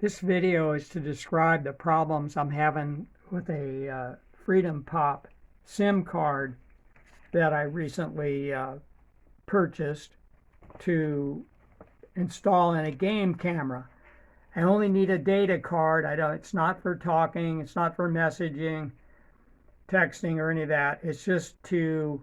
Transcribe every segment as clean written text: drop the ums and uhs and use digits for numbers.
This video is to describe the problems I'm having with a Freedom Pop SIM card that I recently purchased to install in a game camera. I only need a data card. It's not for talking, it's not for messaging, texting, or any of that. It's just to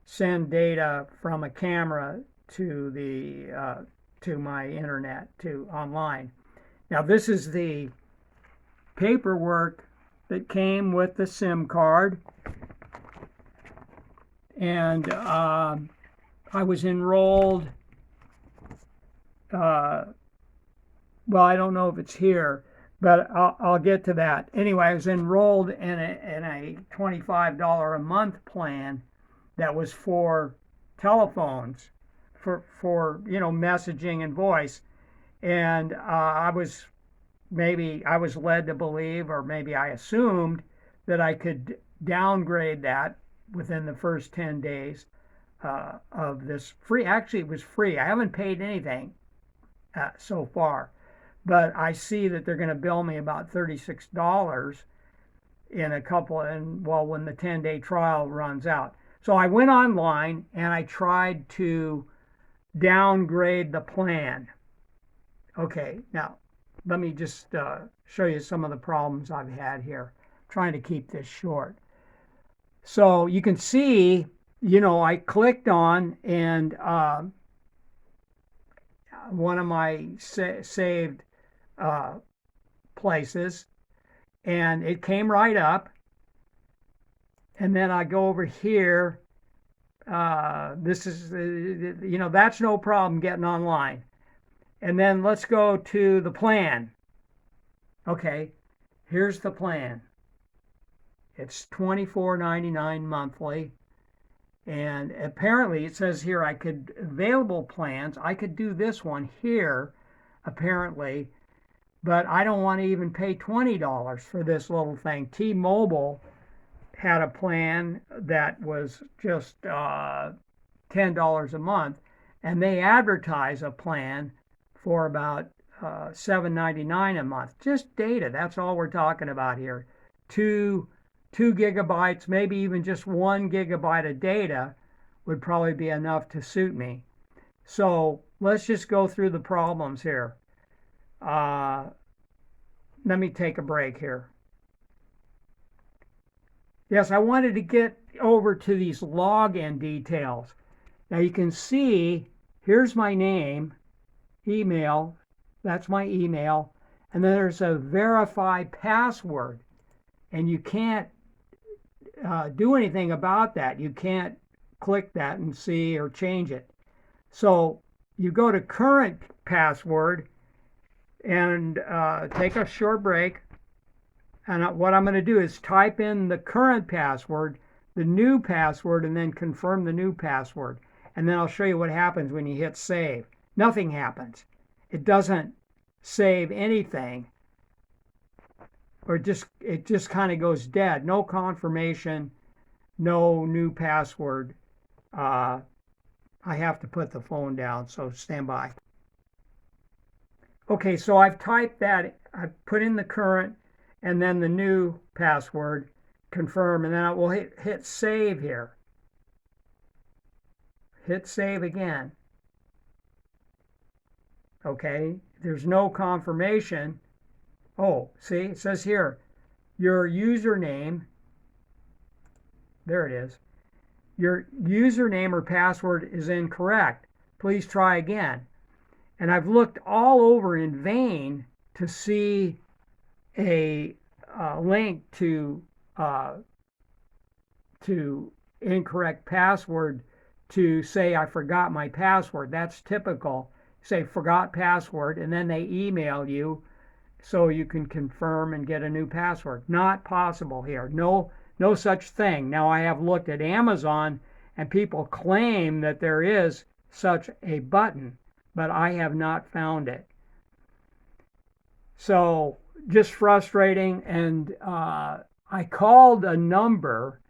send data from a camera to to my internet, to online. Now, this is the paperwork that came with the SIM card, and I was enrolled. Well, I don't know if it's here, but I'll get to that. Anyway, I was enrolled in a $25 a month plan that was for telephones, for messaging and voice. And I was led to believe, or maybe I assumed, that I could downgrade that within the first 10 days of this free. Actually, it was free. I haven't paid anything so far, but I see that they're going to bill me about $36 in when the 10-day trial runs out. So I went online and I tried to downgrade the plan. Okay, now let me just show you some of the problems I've had here. I'm trying to keep this short. So you can see, I clicked on and one of my saved places, and it came right up. And then I go over here. This is, that's no problem getting online. And then let's go to the plan. Okay, here's the plan. It's $24.99 monthly. And apparently it says here available plans. I could do this one here, apparently, but I don't want to even pay $20 for this little thing. T-Mobile had a plan that was just $10 a month, and they advertise a plan for about $7.99 a month. Just data, that's all we're talking about here. Two gigabytes, maybe even just 1 gigabyte of data would probably be enough to suit me. So let's just go through the problems here. Let me take a break here. Yes, I wanted to get over to these login details. Now you can see, here's my name, email, that's my email, and then there's a verify password, and you can't do anything about that. You can't click that and see or change it. So you go to current password and take a short break. And what I'm going to do is type in the current password, the new password, and then confirm the new password. And then I'll show you what happens when you hit save. Nothing happens. It doesn't save anything. Or it just kind of goes dead. No confirmation, no new password. I have to put the phone down, so stand by. Okay, so I've typed that. I've put in the current and then the new password, confirm, and then I will hit save here. Hit save again. Okay, there's no confirmation. Oh, see, it says here, your username, there it is. Your username or password is incorrect. Please try again. And I've looked all over in vain to see a link to incorrect password to say I forgot my password. That's typical. Say forgot password, and then they email you so you can confirm and get a new password. Not possible here. No such thing. Now I have looked at Amazon, and people claim that there is such a button, but I have not found it. So just frustrating. And I called a number,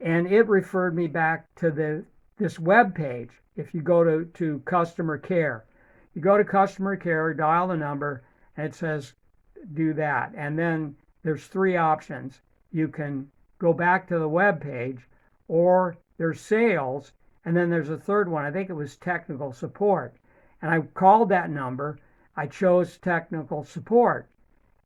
and it referred me back to this web page. If you go to customer care, you go to customer care, dial the number, and it says do that. And then there's three options. You can go back to the web page, or there's sales, and then there's a third one. I think it was technical support. And I called that number. I chose technical support.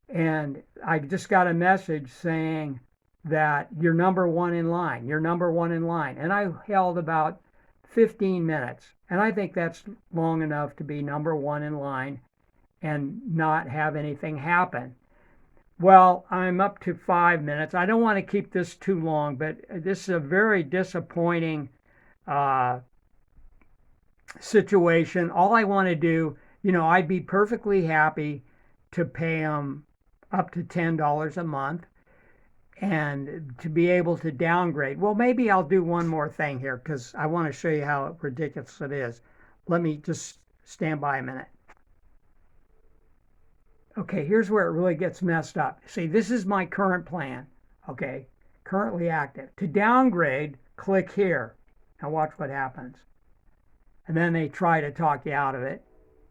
And I just got a message saying that you're number one in line. You're number one in line. And I held about 15 minutes. And I think that's long enough to be number one in line and not have anything happen. Well, I'm up to 5 minutes. I don't want to keep this too long, but this is a very disappointing situation. All I want to do, I'd be perfectly happy to pay them up to $10 a month and to be able to downgrade. Well, maybe I'll do one more thing here because I want to show you how ridiculous it is. Let me just stand by a minute. Okay, here's where it really gets messed up. See, this is my current plan, okay, currently active. To downgrade, click here. Now watch what happens. And then they try to talk you out of it,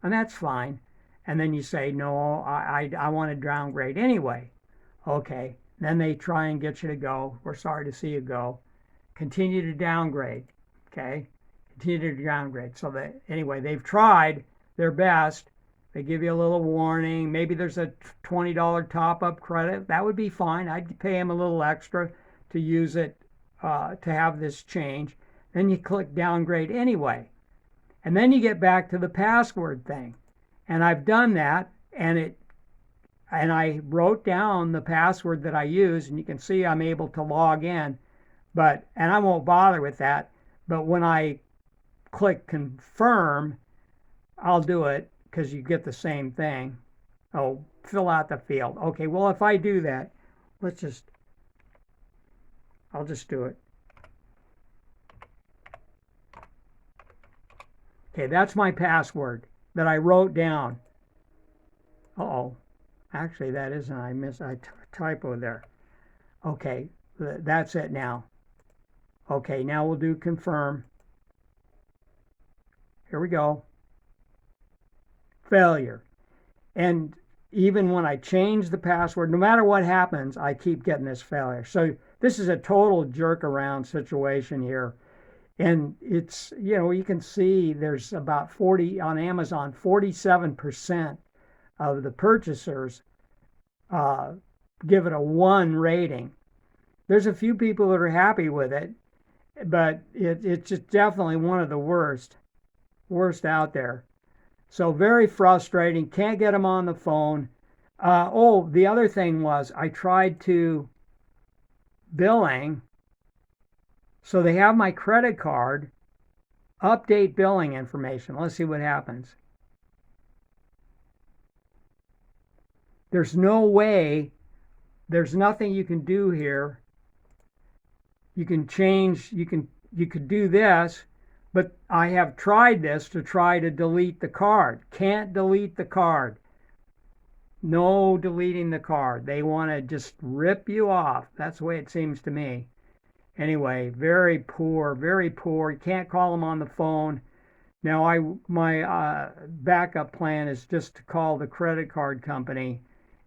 and that's fine. And then you say, no, I want to downgrade anyway. Okay, then they try and get you to go. We're sorry to see you go. Continue to downgrade, okay? Continue to downgrade. So that, anyway, they've tried their best. They give you a little warning. Maybe there's a $20 top-up credit. That would be fine. I'd pay them a little extra to use it, to have this change. Then you click downgrade anyway. And then you get back to the password thing. And I've done that, and I wrote down the password that I use, and you can see I'm able to log in. And I won't bother with that. But when I click confirm, I'll do it, because you get the same thing. Oh, fill out the field. Okay, well, if I do that, I'll just do it. Okay, that's my password that I wrote down. Uh-oh. Actually, that isn't. I typo there. Okay, that's it now. Okay, now we'll do confirm. Here we go. Failure. And even when I change the password, no matter what happens, I keep getting this failure. So this is a total jerk around situation here. And it's, you can see there's about 40 on Amazon, 47% of the purchasers give it a 1 rating. There's a few people that are happy with it, but it's just definitely one of the worst out there. So very frustrating. Can't get them on the phone. The other thing was I tried to billing. So they have my credit card, update billing information. Let's see what happens. There's no way, there's nothing you can do here. You can change, you could do this, but I have tried this to try to delete the card. Can't delete the card. No deleting the card. They want to just rip you off. That's the way it seems to me. Anyway, very poor, very poor. You can't call them on the phone. Now, my backup plan is just to call the credit card company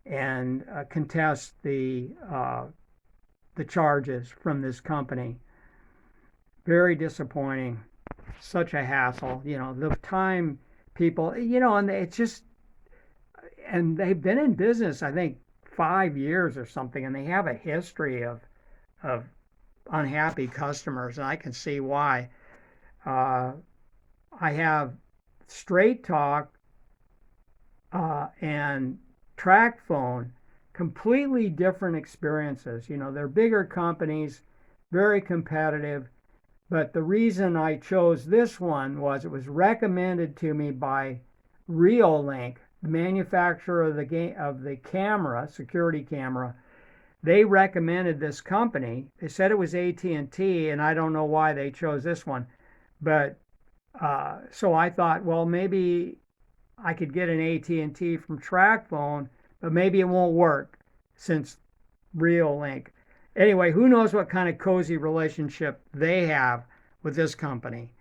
and contest the charges from this company. Very disappointing. Such a hassle. The time people, and it's just, and they've been in business, I think, 5 years or something, and they have a history of unhappy customers, and I can see why. I have Straight Talk and Track Phone, completely different experiences. They're bigger companies, very competitive, but the reason I chose this one was it was recommended to me by Reolink, the manufacturer of the camera, security camera. They recommended this company. They said it was AT&T, and I don't know why they chose this one. But so I thought, well, maybe I could get an AT&T from TracFone, but maybe it won't work since Reolink. Anyway, who knows what kind of cozy relationship they have with this company.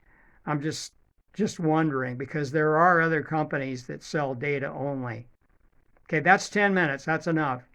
I'm just wondering, because there are other companies that sell data only. Okay, that's 10 minutes. That's enough.